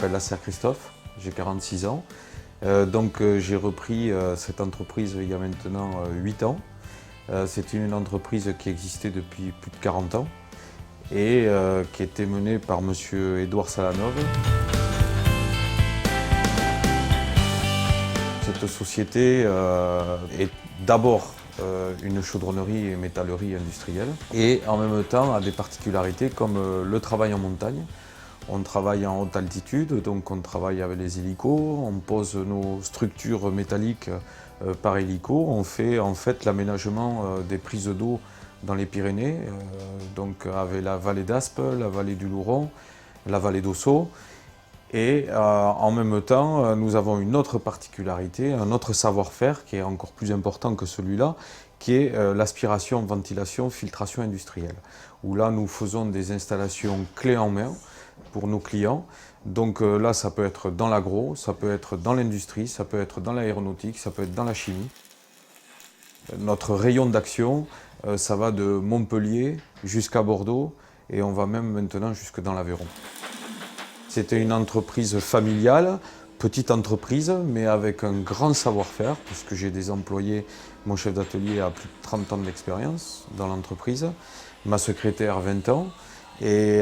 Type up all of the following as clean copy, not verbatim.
m'appelle Lasser Christophe, j'ai 46 ans. J'ai repris cette entreprise il y a maintenant 8 ans. C'est une entreprise qui existait depuis plus de 40 ans et qui était menée par monsieur Édouard Salanov. Cette société est d'abord une chaudronnerie et métallerie industrielle et en même temps a des particularités comme le travail en montagne. On travaille en haute altitude, donc on travaille avec les hélicos, on pose nos structures métalliques par hélico, on fait en fait l'aménagement des prises d'eau dans les Pyrénées, donc avec la vallée d'Aspe, la vallée du Louron, la vallée d'Ossau. Et en même temps, nous avons une autre particularité, un autre savoir-faire qui est encore plus important que celui-là, qui est l'aspiration, ventilation, filtration industrielle. Où là, nous faisons des installations clés en main pour nos clients. Donc là, ça peut être dans l'agro, ça peut être dans l'industrie, ça peut être dans l'aéronautique, ça peut être dans la chimie. Notre rayon d'action, ça va de Montpellier jusqu'à Bordeaux et on va même maintenant jusque dans l'Aveyron. C'était une entreprise familiale, petite entreprise, mais avec un grand savoir-faire, puisque j'ai des employés, mon chef d'atelier a plus de 30 ans d'expérience dans l'entreprise, ma secrétaire 20 ans, et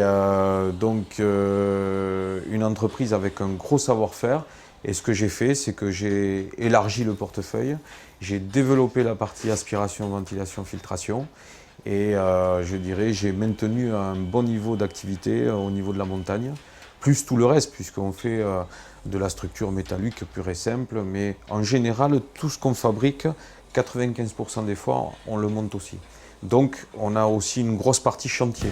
une entreprise avec un gros savoir-faire. Et ce que j'ai fait, c'est que j'ai élargi le portefeuille, j'ai développé la partie aspiration, ventilation, filtration, et je dirais j'ai maintenu un bon niveau d'activité au niveau de la montagne, plus tout le reste, puisqu'on fait de la structure métallique pure et simple, mais en général, tout ce qu'on fabrique, 95% des fois, on le monte aussi. Donc, on a aussi une grosse partie chantier.